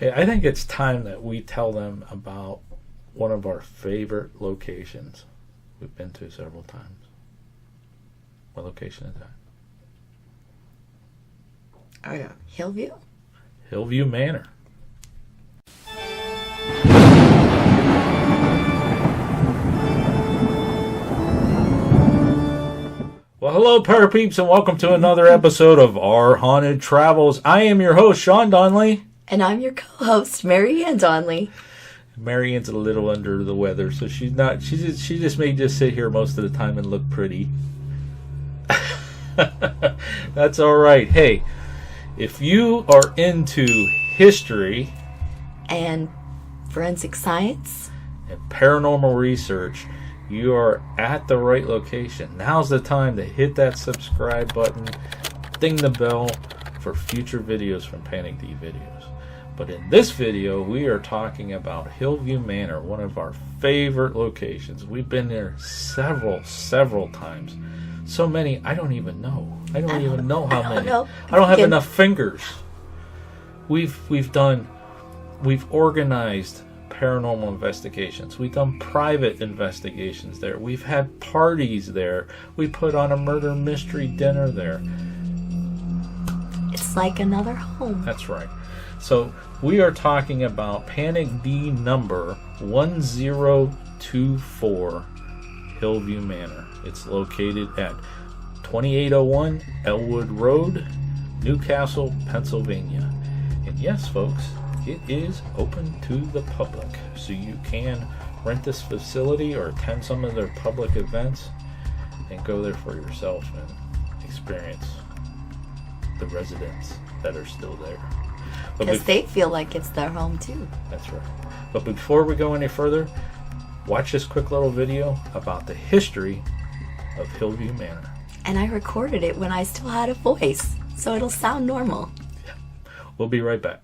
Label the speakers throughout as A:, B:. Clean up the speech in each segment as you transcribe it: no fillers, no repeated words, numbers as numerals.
A: Hey, I think it's time that we tell them about one of our favorite locations we've been to several times. What location is that?
B: Oh, yeah. Hill View?
A: Hill View Manor. Well, hello, Parapeeps, and welcome to another episode of Our Haunted Travels. I am your host, Sean Donnelly.
B: And I'm your co-host, Mary Ann Donnelly.
A: Mary Ann's a little under the weather, so she just may just sit here most of the time and look pretty. That's all right. Hey, if you are into history
B: and forensic science
A: and paranormal research, you are at the right location. Now's the time to hit that subscribe button, ding the bell for future videos from Panic D Videos. But in this video, we are talking about Hill View Manor, one of our favorite locations. We've been there several times. So many, I don't even know. I don't even know how many. I don't have enough fingers. We've organized paranormal investigations. We've done private investigations there. We've had parties there. We put on a murder mystery dinner there.
B: It's like another home.
A: That's right. So we are talking about Panic D number 1024 Hillview Manor. It's located at 2801 Elwood Road, Newcastle, Pennsylvania. And yes, folks, it is open to the public, so you can rent this facility or attend some of their public events and go there for yourself and experience the residents that are still there.
B: Because they feel like it's their home too.
A: That's right. But before we go any further, watch this quick little video about the history of Hillview Manor.
B: And I recorded it when I still had a voice, so it'll sound normal.
A: Yeah. We'll be right back.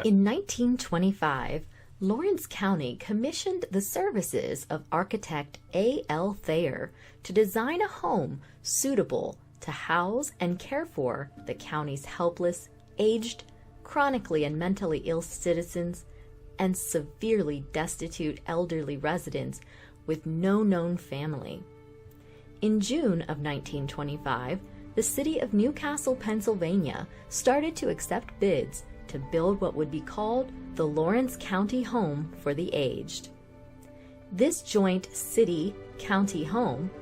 C: In 1925, Lawrence County commissioned the services of architect A.L. Thayer to design a home suitable to house and care for the county's helpless, aged, chronically and mentally ill citizens and severely destitute elderly residents with no known family. In June of 1925, the city of Newcastle, Pennsylvania started to accept bids to build what would be called the Lawrence County Home for the Aged. This joint city-county home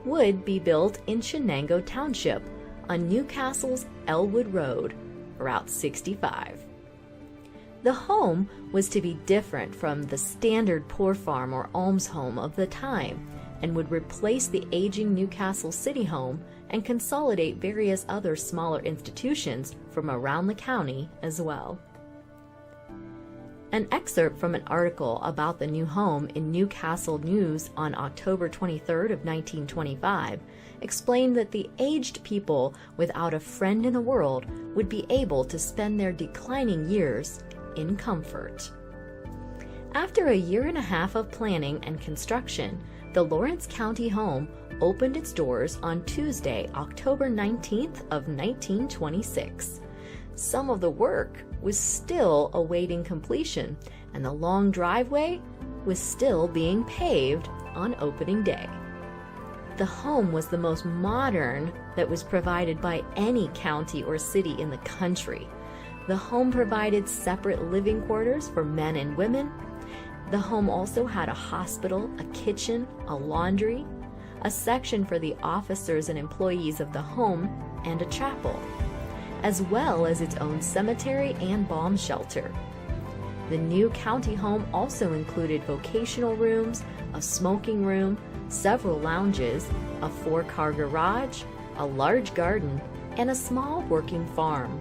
C: would be built in Shenango Township on Newcastle's Elwood Road, Route 65. The home was to be different from the standard poor farm or alms home of the time and would replace the aging Newcastle City Home and consolidate various other smaller institutions from around the county as well. An excerpt from an article about the new home in Newcastle News on October 23rd of 1925 explained that the aged people without a friend in the world would be able to spend their declining years in comfort. After a year and a half of planning and construction, the Lawrence County Home opened its doors on Tuesday, October 19th of 1926. Some of the work was still awaiting completion, and the long driveway was still being paved on opening day. The home was the most modern that was provided by any county or city in the country. The home provided separate living quarters for men and women. The home also had a hospital, a kitchen, a laundry, a section for the officers and employees of the home, and a chapel, as well as its own cemetery and bomb shelter. The new county home also included vocational rooms, a smoking room, several lounges, a 4-car garage, a large garden, and a small working farm.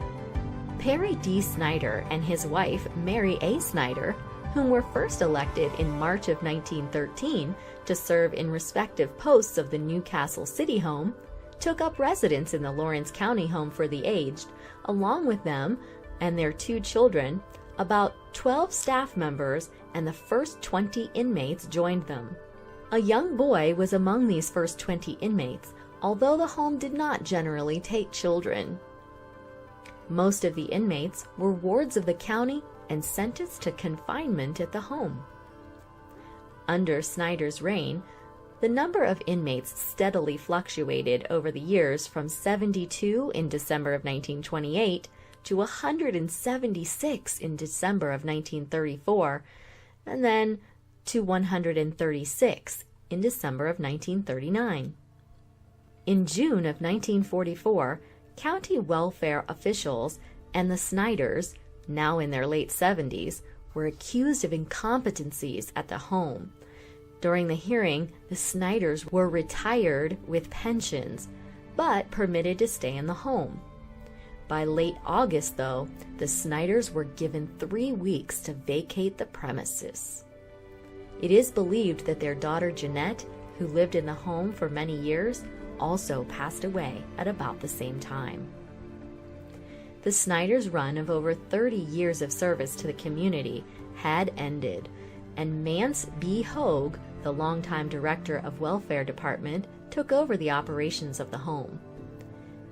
C: Perry D. Snyder and his wife, Mary A. Snyder, whom were first elected in March of 1913 to serve in respective posts of the Newcastle City Home, took up residence in the Lawrence County Home for the Aged. Along with them and their 2 children, about 12 staff members and the first 20 inmates joined them. A young boy was among these first 20 inmates, although the home did not generally take children. Most of the inmates were wards of the county and sentenced to confinement at the home. Under Snyder's reign, the number of inmates steadily fluctuated over the years from 72 in December of 1928 to 176 in December of 1934, and then to 136 in December of 1939. In June of 1944, county welfare officials and the Snyders, now in their late 70s, were accused of incompetencies at the home. During the hearing, the Snyders were retired with pensions, but permitted to stay in the home. By late August, though, the Snyders were given 3 weeks to vacate the premises. It is believed that their daughter Jeanette, who lived in the home for many years, also passed away at about the same time. The Snyders' run of over 30 years of service to the community had ended, and Mance B. Hogue, the longtime director of Welfare Department, took over the operations of the home.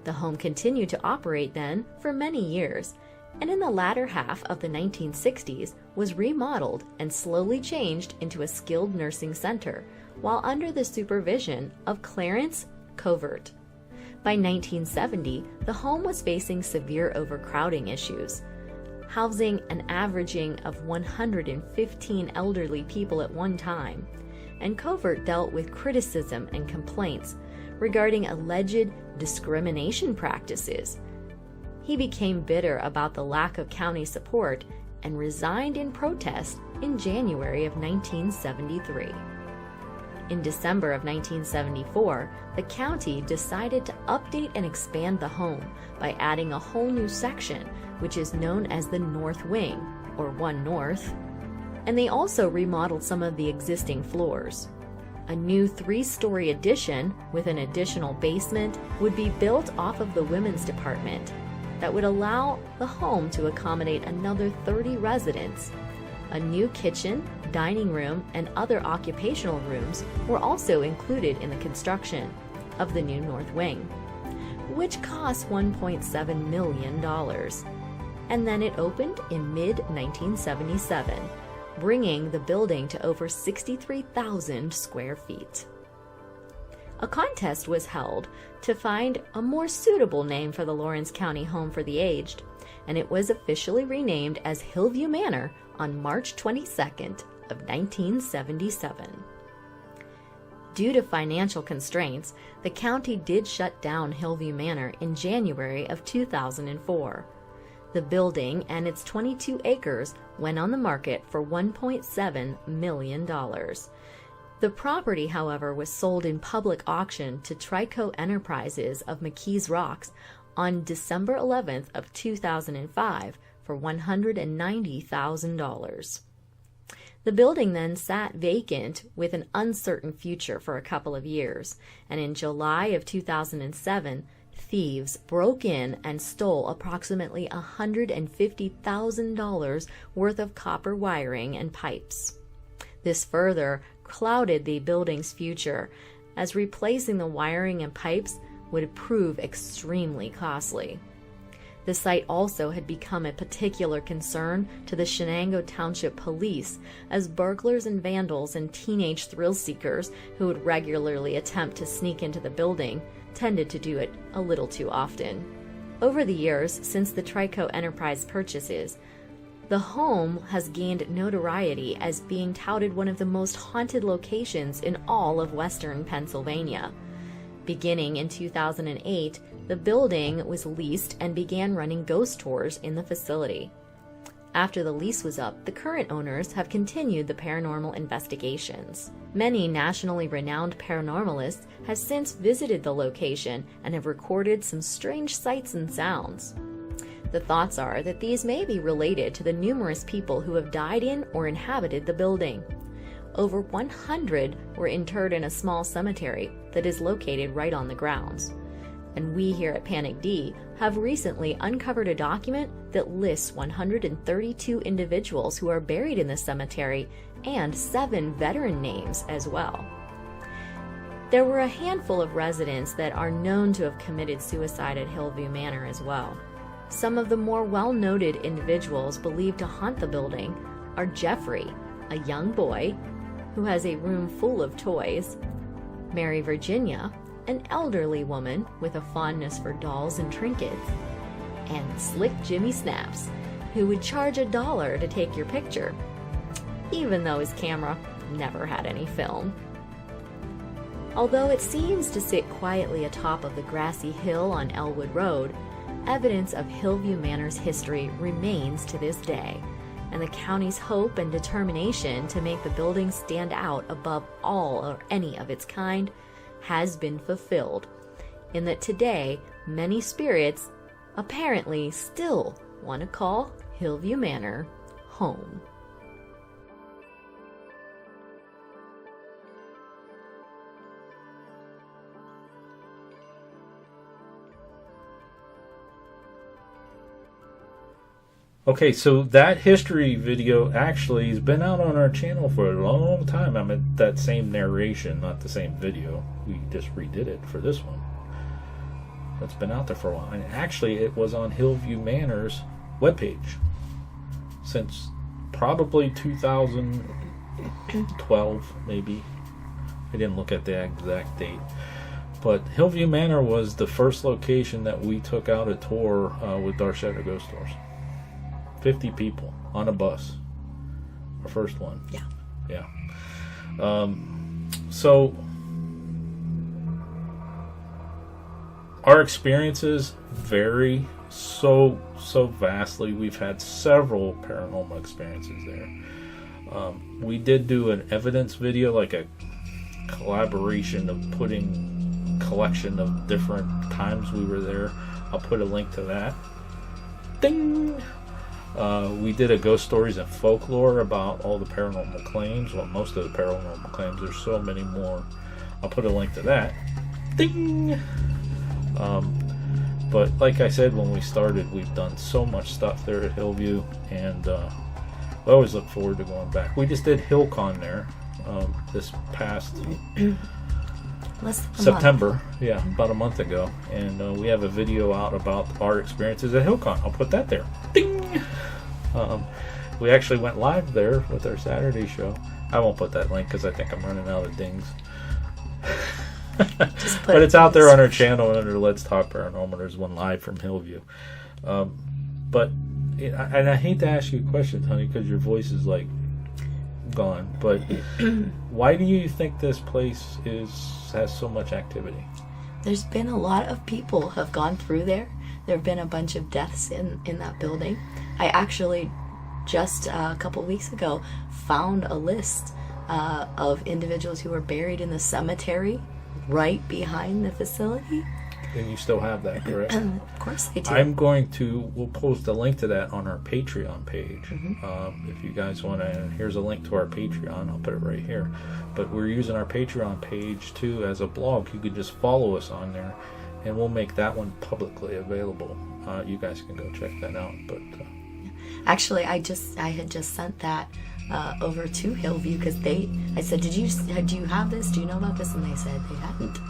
C: The home continued to operate then for many years, and in the latter half of the 1960s was remodeled and slowly changed into a skilled nursing center, while under the supervision of Clarence Covert. By 1970, the home was facing severe overcrowding issues, housing an averaging of 115 elderly people at one time, and Covert dealt with criticism and complaints regarding alleged discrimination practices. He became bitter about the lack of county support and resigned in protest in January of 1973. In December of 1974, the county decided to update and expand the home by adding a whole new section, which is known as the North Wing, or One North, and they also remodeled some of the existing floors. A new 3-story addition with an additional basement would be built off of the women's department that would allow the home to accommodate another 30 residents. A new kitchen, dining room, and other occupational rooms were also included in the construction of the new North Wing, which cost $1.7 million. And then it opened in mid-1977, bringing the building to over 63,000 square feet. A contest was held to find a more suitable name for the Lawrence County Home for the Aged, and it was officially renamed as Hill View Manor on March 22nd of 1977. Due to financial constraints, the county did shut down Hill View Manor in January of 2004. The building and its 22 acres went on the market for $1.7 million. The property, however, was sold in public auction to Trico Enterprises of McKees Rocks on December 11th of 2005 for $190,000. The building then sat vacant with an uncertain future for a couple of years, and in July of 2007, thieves broke in and stole approximately $150,000 worth of copper wiring and pipes. This further clouded the building's future, as replacing the wiring and pipes would prove extremely costly. The site also had become a particular concern to the Shenango Township Police, as burglars and vandals and teenage thrill-seekers who would regularly attempt to sneak into the building tended to do it a little too often. Over the years, since the Trico Enterprise purchases, the home has gained notoriety as being touted one of the most haunted locations in all of western Pennsylvania. Beginning in 2008, the building was leased and began running ghost tours in the facility. After the lease was up, the current owners have continued the paranormal investigations. Many nationally renowned paranormalists have since visited the location and have recorded some strange sights and sounds. The thoughts are that these may be related to the numerous people who have died in or inhabited the building. Over 100 were interred in a small cemetery that is located right on the grounds. And we here at Panic D have recently uncovered a document that lists 132 individuals who are buried in the cemetery and 7 veteran names as well. There were a handful of residents that are known to have committed suicide at Hill View Manor as well. Some of the more well-noted individuals believed to haunt the building are Jeffrey, a young boy who has a room full of toys, Mary Virginia, an elderly woman with a fondness for dolls and trinkets, and Slick Jimmy Snaps, who would charge $1 to take your picture, even though his camera never had any film. Although it seems to sit quietly atop of the grassy hill on Elwood Road, evidence of Hill View Manor's history remains to this day, and the county's hope and determination to make the building stand out above all or any of its kind has been fulfilled, in that today many spirits apparently still want to call Hill View Manor home.
A: Okay, so that history video actually has been out on our channel for a long time. I mean, that same narration, not the same video. We just redid it for this one. It's been out there for a while. And actually, it was on Hill View Manor's webpage since probably 2012, maybe. I didn't look at the exact date. But Hill View Manor was the first location that we took out a tour with Darshetta Ghost Tours. 50 people on a bus. Our first one.
B: Yeah.
A: Yeah. So our experiences vary so vastly. We've had several paranormal experiences there. We did do an evidence video, like a collaboration of putting collection of different times we were there. I'll put a link to that. Ding! We did a ghost stories and folklore about all the paranormal claims. Well, most of the paranormal claims. There's so many more. I'll put a link to that. Ding! But like I said when we started, we've done so much stuff there at Hillview, and we always look forward to going back. We just did HillCon there this past September. Yeah, about a month ago. And we have a video out about our experiences at HillCon. I'll put that there. Ding! We actually went live there with our Saturday show. I won't put that link because I think I'm running out of dings. But it's out there on our channel under Let's Talk Paranormal. There's one live from Hillview. But and I hate to ask you a question, honey, because your voice is like gone. But why do you think this place has so much activity?
B: There's been a lot of people have gone through there. There have been a bunch of deaths in that building. I actually just a couple weeks ago found a list of individuals who were buried in the cemetery right behind the facility.
A: And you still have that, correct?
B: Of course I do.
A: We'll post a link to that on our Patreon page. If you guys want to, here's a link to our Patreon. I'll put it right here. But we're using our Patreon page too as a blog. You could just follow us on there, and we'll make that one publicly available. You guys can go check that out. But
B: actually, I had just sent that over to Hillview because I said, do you have this? Do you know about this? And they said they hadn't. Yeah.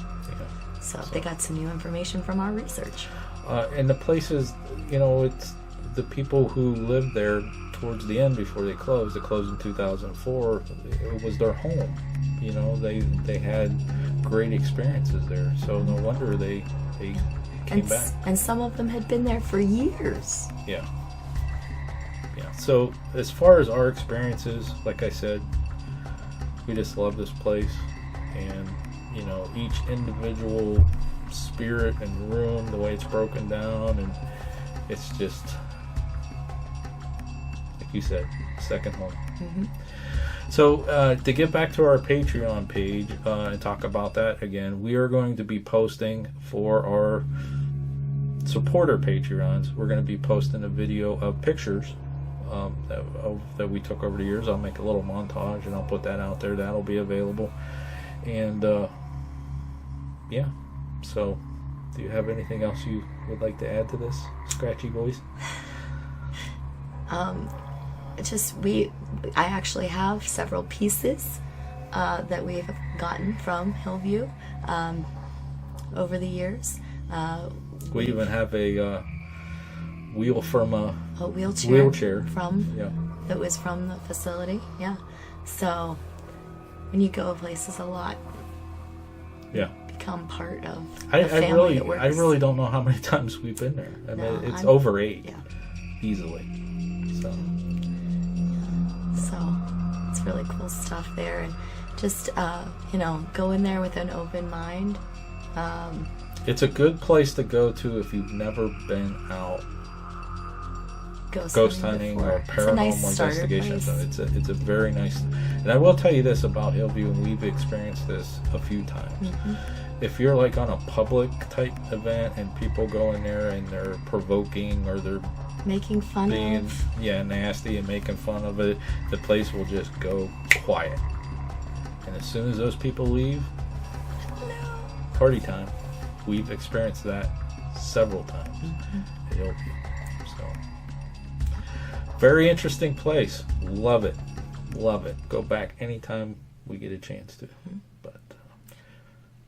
B: So they got some new information from our research.
A: And the places, it's the people who lived there towards the end before they closed. It closed in 2004. It was their home. They had great experiences there. So no wonder they came back.
B: And some of them had been there for years.
A: Yeah. Yeah. So as far as our experiences, like I said, we just love this place, and each individual spirit and room, the way it's broken down, and it's just, like you said, second home.
B: Mm-hmm.
A: So to get back to our Patreon page and talk about that again, we are going to be posting for our supporter Patreons. We're going to be posting a video of pictures that we took over the years. I'll make a little montage and I'll put that out there. That'll be available. And yeah, so do you have anything else you would like to add to this scratchy voice?
B: I actually have several pieces that we've gotten from Hillview over the years.
A: We even have a
B: a wheelchair, from
A: Yeah.
B: that was from the facility. Yeah. So when you go places a lot,
A: Yeah.
B: become part of
A: I
B: the family
A: really
B: that works.
A: I really don't know how many times we've been there. I
B: No,
A: mean, it's
B: I'm-
A: over 8
B: Yeah.
A: easily. So
B: So it's really cool stuff there, and just go in there with an open mind.
A: it's a good place to go to if you've never been out ghost hunting
B: before.
A: or
B: It's a nice
A: paranormal
B: starter
A: investigation.
B: place.
A: So it's a very nice. And I will tell you this about Hillview, and we've experienced this a few times.
B: Mm-hmm.
A: If you're like on a public type event and people go in there and they're provoking or they're
B: Making fun
A: being
B: of.
A: nasty and making fun of it, the place will just go quiet. And as soon as those people leave, party time. We've experienced that several times at Hillview. So very interesting place. Love it. Go back anytime we get a chance to. But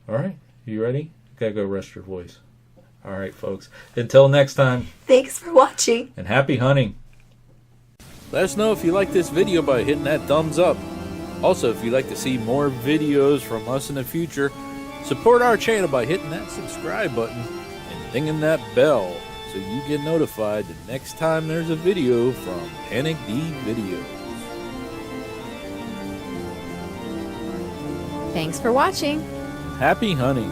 A: all right, you ready? Gotta go rest your voice. All right, folks. Until next time.
B: Thanks for watching.
A: And happy hunting. Let us know if you like this video by hitting that thumbs up. Also, if you'd like to see more videos from us in the future, support our channel by hitting that subscribe button and dinging that bell so you get notified the next time there's a video from Panic D Videos.
C: Thanks for watching.
A: Happy hunting.